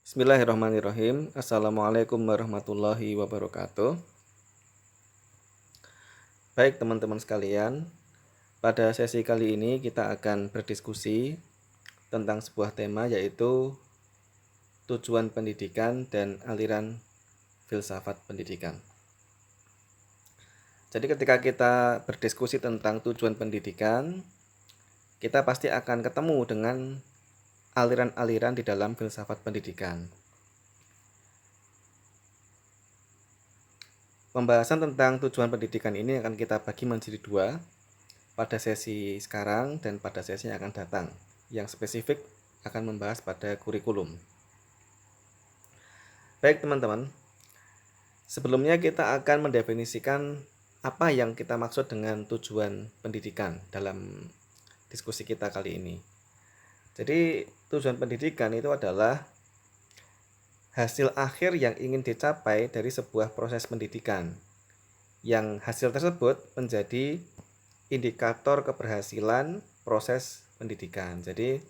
Bismillahirrahmanirrahim. Assalamualaikum warahmatullahi wabarakatuh. Baik teman-teman sekalian, pada sesi kali ini kita akan berdiskusi tentang sebuah tema yaitu tujuan pendidikan dan aliran filsafat pendidikan. Jadi ketika kita berdiskusi tentang tujuan pendidikan, kita pasti akan ketemu dengan aliran-aliran di dalam filsafat pendidikan. Pembahasan tentang tujuan pendidikan ini akan kita bagi menjadi dua pada sesi sekarang dan pada sesi yang akan datang. Yang spesifik akan membahas pada kurikulum. Baik teman-teman, sebelumnya kita akan mendefinisikan apa yang kita maksud dengan tujuan pendidikan dalam diskusi kita kali ini. Jadi tujuan pendidikan itu adalah hasil akhir yang ingin dicapai dari sebuah proses pendidikan, yang hasil tersebut menjadi indikator keberhasilan proses pendidikan. Jadi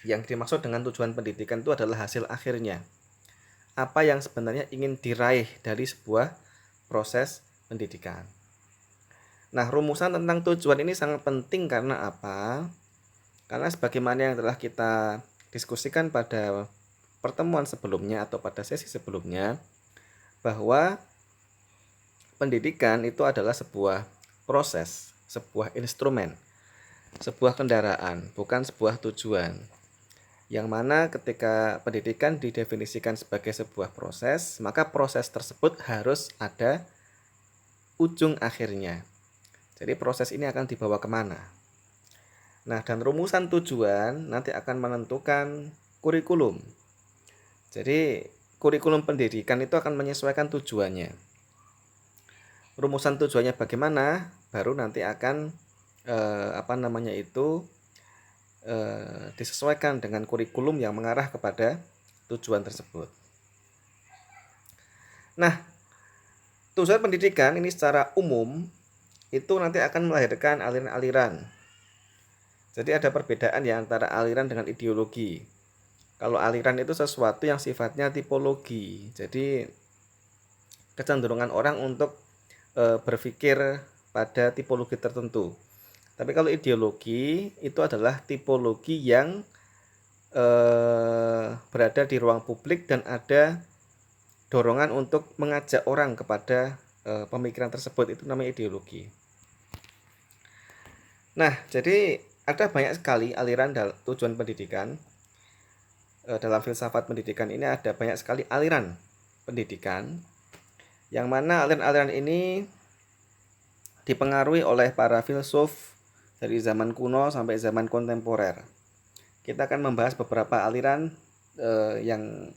yang dimaksud dengan tujuan pendidikan itu adalah hasil akhirnya, apa yang sebenarnya ingin diraih dari sebuah proses pendidikan. Nah, rumusan tentang tujuan ini sangat penting karena apa? Karena sebagaimana yang telah kita diskusikan pada pertemuan sebelumnya atau pada sesi sebelumnya, bahwa pendidikan itu adalah sebuah proses, sebuah instrumen, sebuah kendaraan, bukan sebuah tujuan. Yang mana ketika pendidikan didefinisikan sebagai sebuah proses, maka proses tersebut harus ada ujung akhirnya. Jadi proses ini akan dibawa kemana? Nah, dan rumusan tujuan nanti akan menentukan kurikulum. Jadi kurikulum pendidikan itu akan menyesuaikan tujuannya. Rumusan tujuannya bagaimana? Baru nanti akan disesuaikan dengan kurikulum yang mengarah kepada tujuan tersebut. Nah, tujuan pendidikan ini secara umum itu nanti akan melahirkan aliran-aliran. Jadi ada perbedaan ya antara aliran dengan ideologi. Kalau aliran itu sesuatu yang sifatnya tipologi. Jadi kecenderungan orang untuk berpikir pada tipologi tertentu. Tapi kalau ideologi itu adalah tipologi yang berada di ruang publik dan ada dorongan untuk mengajak orang kepada pemikiran tersebut, itu namanya ideologi. Nah, jadi ada banyak sekali aliran dalam tujuan pendidikan. Dalam filsafat pendidikan ini ada banyak sekali aliran pendidikan, yang mana aliran-aliran ini dipengaruhi oleh para filsuf dari zaman kuno sampai zaman kontemporer. Kita akan membahas beberapa aliran yang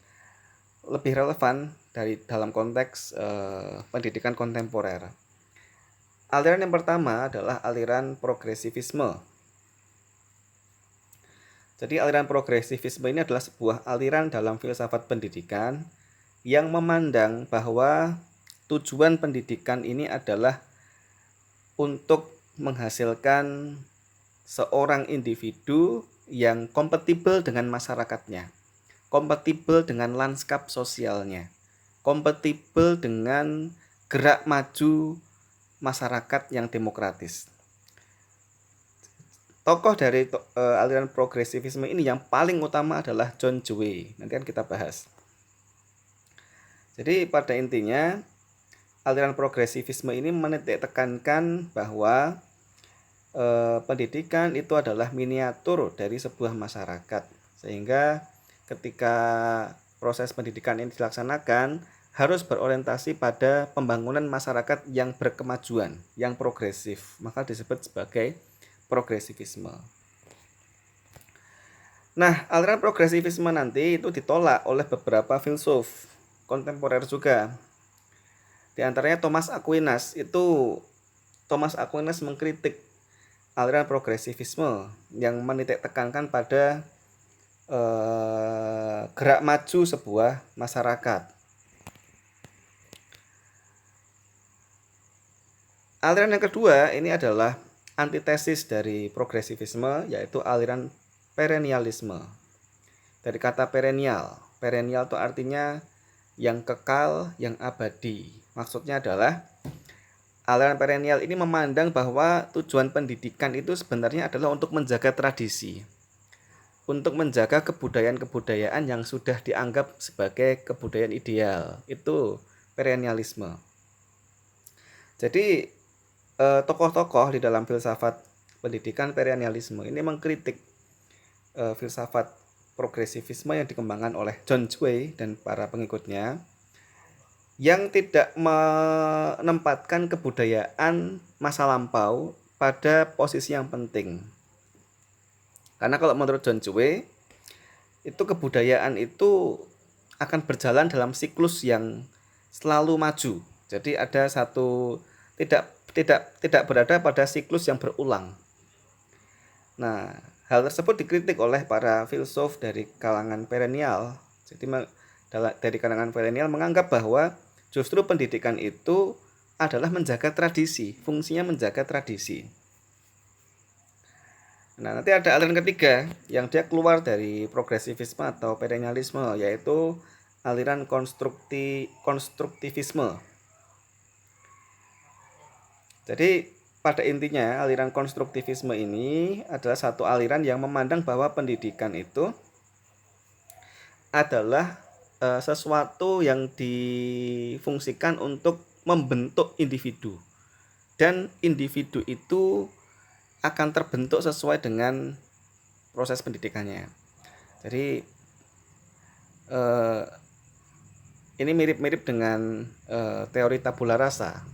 lebih relevan dari dalam konteks pendidikan kontemporer. Aliran yang pertama adalah aliran progresivisme. Jadi aliran progresivisme ini adalah sebuah aliran dalam filsafat pendidikan yang memandang bahwa tujuan pendidikan ini adalah untuk menghasilkan seorang individu yang kompatibel dengan masyarakatnya, kompatibel dengan lanskap sosialnya, kompatibel dengan gerak maju masyarakat yang demokratis. Tokoh dari aliran progresivisme ini yang paling utama adalah John Dewey. Nanti kan kita bahas. Jadi pada intinya aliran progresivisme ini menitik tekankan bahwa pendidikan itu adalah miniatur dari sebuah masyarakat. Sehingga ketika proses pendidikan ini dilaksanakan harus berorientasi pada pembangunan masyarakat yang berkemajuan, yang progresif. Maka disebut sebagai progresivisme. Nah, aliran progresivisme nanti itu ditolak oleh beberapa filsuf kontemporer juga. Di antaranya Thomas Aquinas. Thomas Aquinas mengkritik aliran progresivisme yang menitik tekankan pada gerak maju sebuah masyarakat. Aliran yang kedua ini adalah antitesis dari progresivisme, yaitu aliran perennialisme. Dari kata perennial. Perennial itu artinya yang kekal, yang abadi. Maksudnya adalah aliran perennial ini memandang bahwa tujuan pendidikan itu sebenarnya adalah untuk menjaga tradisi, untuk menjaga kebudayaan-kebudayaan yang sudah dianggap sebagai kebudayaan ideal. Itu perennialisme. Jadi tokoh-tokoh di dalam filsafat pendidikan perennialisme ini mengkritik filsafat progresivisme yang dikembangkan oleh John Dewey dan para pengikutnya, yang tidak menempatkan kebudayaan masa lampau pada posisi yang penting. Karena kalau menurut John Dewey, itu kebudayaan itu akan berjalan dalam siklus yang selalu maju. Jadi ada satu tidak berada pada siklus yang berulang. Nah, hal tersebut dikritik oleh para filsuf dari kalangan perennial. Jadi dari kalangan perennial menganggap bahwa justru pendidikan itu adalah menjaga tradisi, fungsinya menjaga tradisi. Nah, nanti ada aliran ketiga yang dia keluar dari progresivisme atau perennialisme, yaitu aliran konstruktivisme. Jadi pada intinya aliran konstruktivisme ini adalah satu aliran yang memandang bahwa pendidikan itu adalah sesuatu yang difungsikan untuk membentuk individu, dan individu itu akan terbentuk sesuai dengan proses pendidikannya. Jadi ini mirip-mirip dengan teori tabula rasa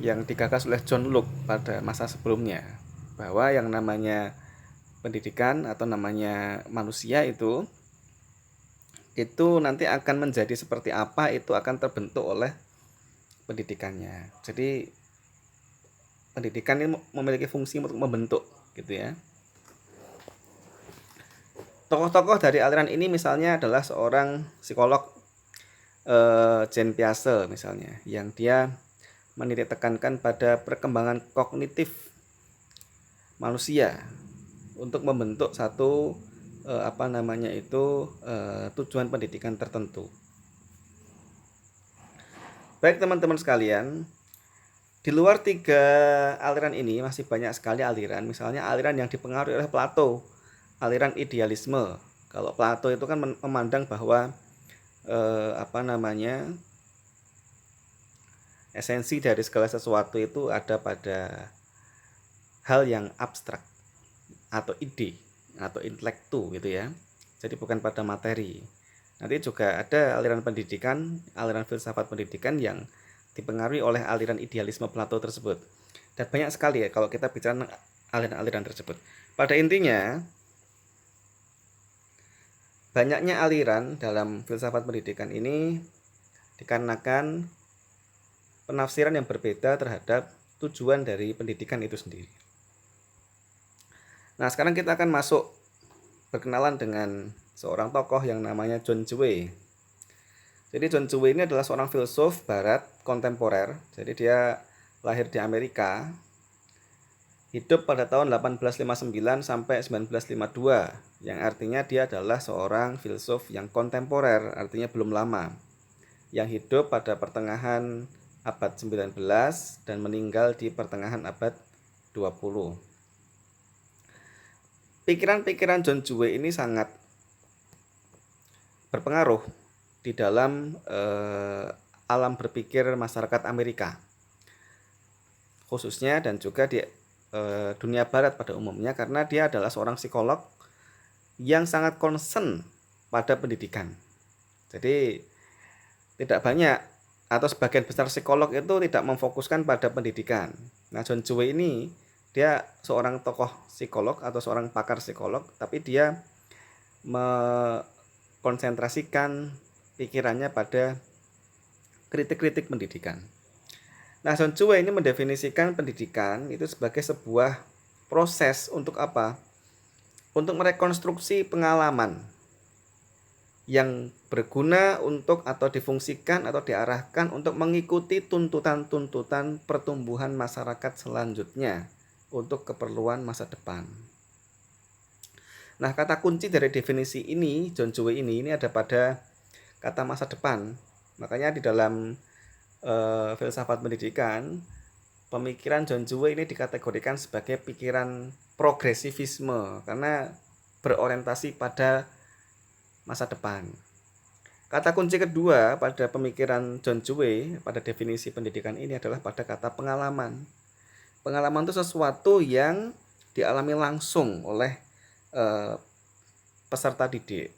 yang digagas oleh John Locke pada masa sebelumnya, bahwa yang namanya pendidikan atau namanya manusia itu nanti akan menjadi seperti apa, itu akan terbentuk oleh pendidikannya. Jadi pendidikan ini memiliki fungsi untuk membentuk, gitu ya. Tokoh-tokoh dari aliran ini misalnya adalah seorang psikolog Jean Piaget misalnya, yang dia menitik tekankan pada perkembangan kognitif manusia untuk membentuk satu tujuan pendidikan tertentu. Baik teman-teman sekalian, di luar tiga aliran ini masih banyak sekali aliran. Misalnya aliran yang dipengaruhi oleh Plato, aliran idealisme. Kalau Plato itu kan memandang bahwa esensi dari segala sesuatu itu ada pada hal yang abstrak atau ide atau intelektu gitu ya. Jadi bukan pada materi. Nanti juga ada aliran pendidikan, aliran filsafat pendidikan yang dipengaruhi oleh aliran idealisme Plato tersebut. Dan banyak sekali ya kalau kita bicara aliran-aliran tersebut. Pada intinya, banyaknya aliran dalam filsafat pendidikan ini dikarenakan penafsiran yang berbeda terhadap tujuan dari pendidikan itu sendiri. Nah, sekarang kita akan masuk berkenalan dengan seorang tokoh yang namanya John Dewey. Jadi John Dewey ini adalah seorang filsuf barat kontemporer. Jadi dia lahir di Amerika, hidup pada tahun 1859 sampai 1952, yang artinya dia adalah seorang filsuf yang kontemporer, artinya belum lama, yang hidup pada pertengahan abad 19 dan meninggal di pertengahan abad 20. Pikiran-pikiran John Dewey ini sangat berpengaruh di dalam alam berpikir masyarakat Amerika khususnya, dan juga di dunia barat pada umumnya, karena dia adalah seorang psikolog yang sangat concern pada pendidikan. Jadi tidak banyak atau sebagian besar psikolog itu tidak memfokuskan pada pendidikan. Nah, John Dewey ini dia seorang tokoh psikolog atau seorang pakar psikolog, tapi dia mengkonsentrasikan pikirannya pada kritik-kritik pendidikan. Nah, John Dewey ini mendefinisikan pendidikan itu sebagai sebuah proses untuk apa? Untuk merekonstruksi pengalaman yang berguna untuk atau difungsikan atau diarahkan untuk mengikuti tuntutan-tuntutan pertumbuhan masyarakat selanjutnya untuk keperluan masa depan. Nah, kata kunci dari definisi ini, John Dewey ini ada pada kata masa depan. Makanya di dalam filsafat pendidikan, pemikiran John Dewey ini dikategorikan sebagai pikiran progresivisme karena berorientasi pada masa depan. Kata kunci kedua pada pemikiran John Dewey pada definisi pendidikan ini adalah pada kata pengalaman. Pengalaman itu sesuatu yang dialami langsung oleh peserta didik.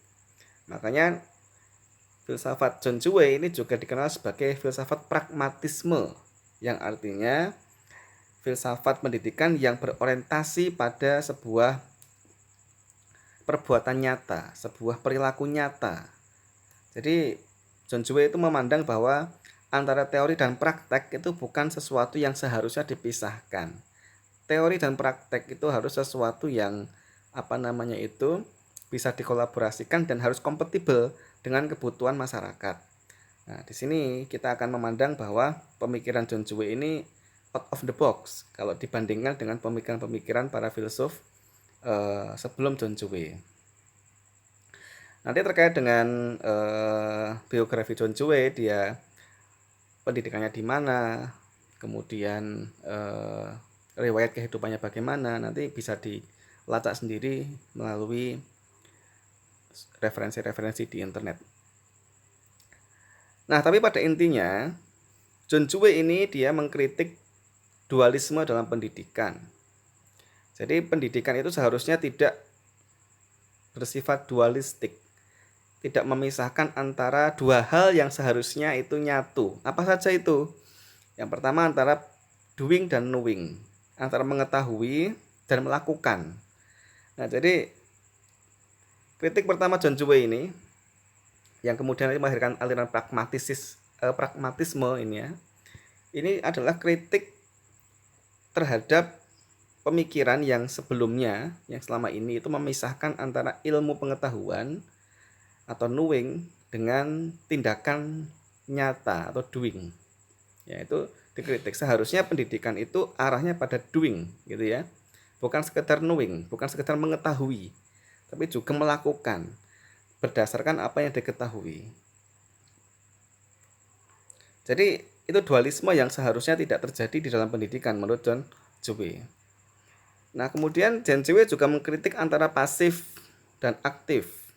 Makanya filsafat John Dewey ini juga dikenal sebagai filsafat pragmatisme, yang artinya filsafat pendidikan yang berorientasi pada sebuah perbuatan nyata, sebuah perilaku nyata. Jadi John Dewey itu memandang bahwa antara teori dan praktek itu bukan sesuatu yang seharusnya dipisahkan. Teori dan praktek itu harus sesuatu yang bisa dikolaborasikan dan harus kompatibel dengan kebutuhan masyarakat. Nah, di sini kita akan memandang bahwa pemikiran John Dewey ini out of the box kalau dibandingkan dengan pemikiran-pemikiran para filsuf sebelum John Dewey. Nanti terkait dengan biografi John Dewey, dia pendidikannya di mana, kemudian riwayat kehidupannya bagaimana, nanti bisa dilacak sendiri melalui referensi-referensi di internet. Nah, tapi pada intinya John Dewey ini dia mengkritik dualisme dalam pendidikan. Jadi pendidikan itu seharusnya tidak bersifat dualistik, tidak memisahkan antara dua hal yang seharusnya itu nyatu. Apa saja itu? Yang pertama antara doing dan knowing, antara mengetahui dan melakukan. Nah, jadi kritik pertama John Dewey ini yang kemudian melahirkan aliran pragmatisme ini ya. Ini adalah kritik terhadap pemikiran yang sebelumnya, yang selama ini itu memisahkan antara ilmu pengetahuan atau knowing dengan tindakan nyata atau doing. Ya, itu dikritik. Seharusnya pendidikan itu arahnya pada doing gitu ya. Bukan sekedar knowing, bukan sekedar mengetahui, tapi juga melakukan berdasarkan apa yang diketahui. Jadi itu dualisme yang seharusnya tidak terjadi di dalam pendidikan menurut John Dewey. Nah, kemudian John Dewey juga mengkritik antara pasif dan aktif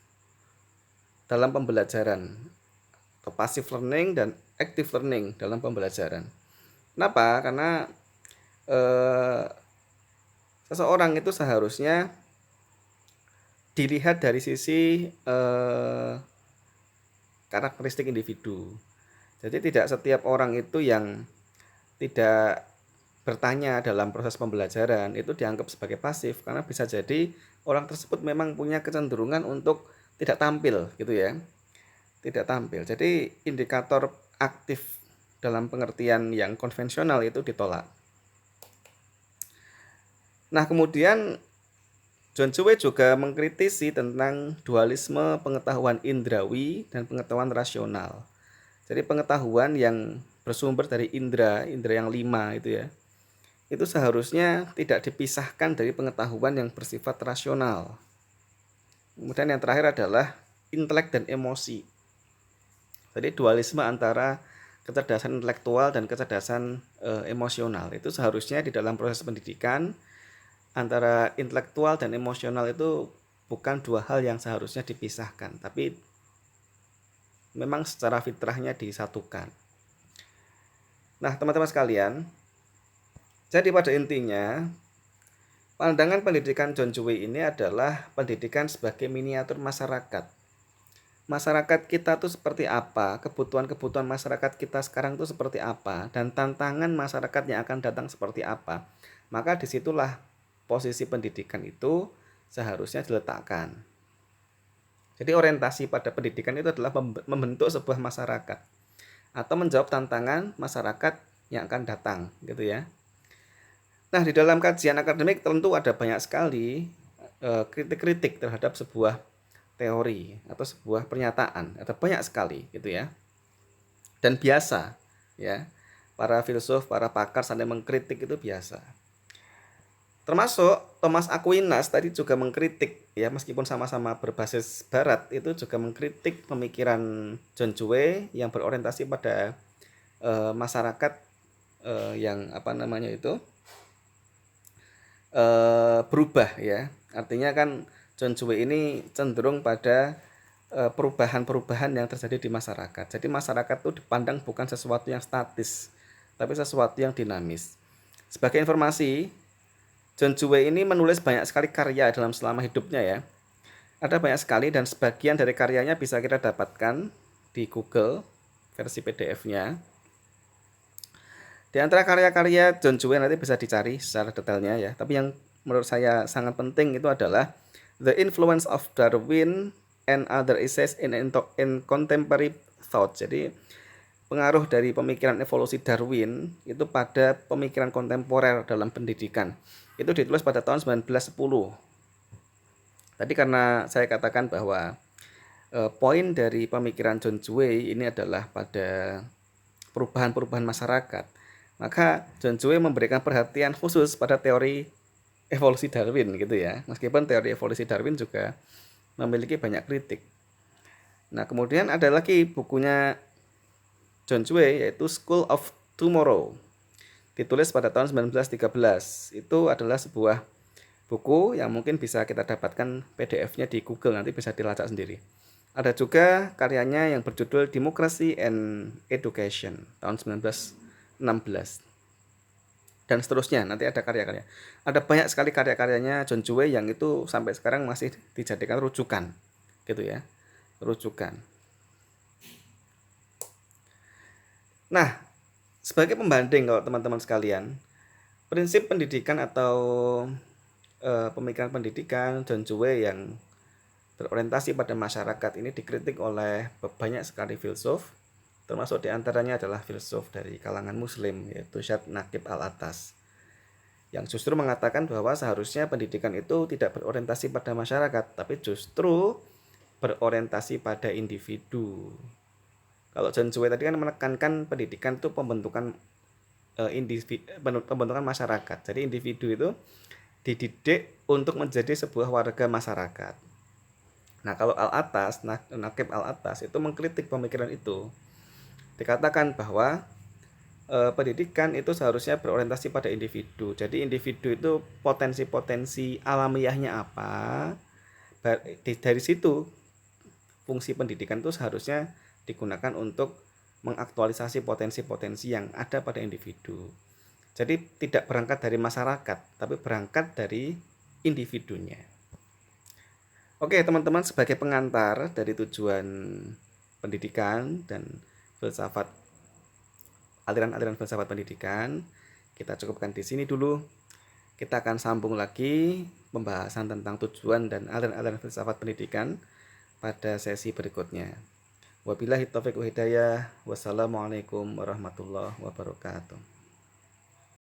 dalam pembelajaran, atau passive learning dan active learning dalam pembelajaran. Kenapa? Karena seseorang itu seharusnya dilihat dari sisi karakteristik individu. Jadi tidak setiap orang itu yang tidak bertanya dalam proses pembelajaran itu dianggap sebagai pasif, karena bisa jadi orang tersebut memang punya kecenderungan untuk tidak tampil gitu ya. Tidak tampil. Jadi indikator aktif dalam pengertian yang konvensional itu ditolak. Nah, kemudian John Dewey juga mengkritisi tentang dualisme pengetahuan indrawi dan pengetahuan rasional. Jadi pengetahuan yang bersumber dari indera yang 5 itu ya, itu seharusnya tidak dipisahkan dari pengetahuan yang bersifat rasional. Kemudian yang terakhir adalah intelek dan emosi. Jadi dualisme antara kecerdasan intelektual dan kecerdasan emosional itu seharusnya di dalam proses pendidikan antara intelektual dan emosional itu bukan dua hal yang seharusnya dipisahkan, tapi memang secara fitrahnya disatukan. Nah, teman-teman sekalian, jadi pada intinya pandangan pendidikan John Dewey ini adalah pendidikan sebagai miniatur masyarakat. Masyarakat kita tuh seperti apa, kebutuhan-kebutuhan masyarakat kita sekarang tuh seperti apa, dan tantangan masyarakat yang akan datang seperti apa. Maka disitulah posisi pendidikan itu seharusnya diletakkan. Jadi orientasi pada pendidikan itu adalah membentuk sebuah masyarakat atau menjawab tantangan masyarakat yang akan datang gitu ya. Nah, di dalam kajian akademik tentu ada banyak sekali kritik-kritik terhadap sebuah teori atau sebuah pernyataan, ada banyak sekali gitu ya. Dan biasa ya, para filsuf, para pakar saling mengkritik itu biasa. Termasuk Thomas Aquinas tadi juga mengkritik ya, meskipun sama-sama berbasis barat, itu juga mengkritik pemikiran John Dewey yang berorientasi pada masyarakat yang apa namanya itu berubah ya. Artinya kan John Dewey ini cenderung pada perubahan-perubahan yang terjadi di masyarakat. Jadi masyarakat itu dipandang bukan sesuatu yang statis, tapi sesuatu yang dinamis. Sebagai informasi, John Dewey ini menulis banyak sekali karya dalam selama hidupnya ya. Ada banyak sekali dan sebagian dari karyanya bisa kita dapatkan di Google versi PDF-nya. Di antara karya-karya John Dewey nanti bisa dicari secara detailnya ya. Tapi yang menurut saya sangat penting itu adalah The Influence of Darwin and Other Essays in Contemporary Thought. Jadi pengaruh dari pemikiran evolusi Darwin itu pada pemikiran kontemporer dalam pendidikan. Itu ditulis pada tahun 1910. Tadi karena saya katakan bahwa poin dari pemikiran John Dewey ini adalah pada perubahan-perubahan masyarakat. Maka John Dewey memberikan perhatian khusus pada teori evolusi Darwin gitu ya. Meskipun teori evolusi Darwin juga memiliki banyak kritik. Nah, kemudian ada lagi bukunya John Dewey yaitu School of Tomorrow. Ditulis pada tahun 1913. Itu adalah sebuah buku yang mungkin bisa kita dapatkan PDF-nya di Google, nanti bisa dilacak sendiri. Ada juga karyanya yang berjudul Democracy and Education tahun 1916. Dan seterusnya, nanti ada karya-karya. Ada banyak sekali karya-karyanya John Dewey yang itu sampai sekarang masih dijadikan rujukan. Gitu ya. Rujukan. Nah, sebagai pembanding kalau teman-teman sekalian, prinsip pendidikan atau pemikiran pendidikan John Dewey yang berorientasi pada masyarakat ini dikritik oleh banyak sekali filsuf, termasuk diantaranya adalah filsuf dari kalangan Muslim yaitu Syed Naqib Al-Attas, yang justru mengatakan bahwa seharusnya pendidikan itu tidak berorientasi pada masyarakat, tapi justru berorientasi pada individu. Kalau John Dewey tadi kan menekankan pendidikan itu pembentukan pembentukan masyarakat. Jadi individu itu dididik untuk menjadi sebuah warga masyarakat. Nah, kalau Al-Attas, Naqib Al-Attas itu mengkritik pemikiran itu. Dikatakan bahwa pendidikan itu seharusnya berorientasi pada individu. Jadi individu itu potensi-potensi alamiahnya apa? Dari situ fungsi pendidikan itu seharusnya digunakan untuk mengaktualisasi potensi-potensi yang ada pada individu. Jadi tidak berangkat dari masyarakat, tapi berangkat dari individunya. Oke, teman-teman, sebagai pengantar dari tujuan pendidikan dan filsafat, aliran-aliran filsafat pendidikan, kita cukupkan di sini dulu. Kita akan sambung lagi pembahasan tentang tujuan dan aliran-aliran filsafat pendidikan pada sesi berikutnya. Wabillahi taufiq wa hidayah. Wassalamualaikum warahmatullahi wabarakatuh.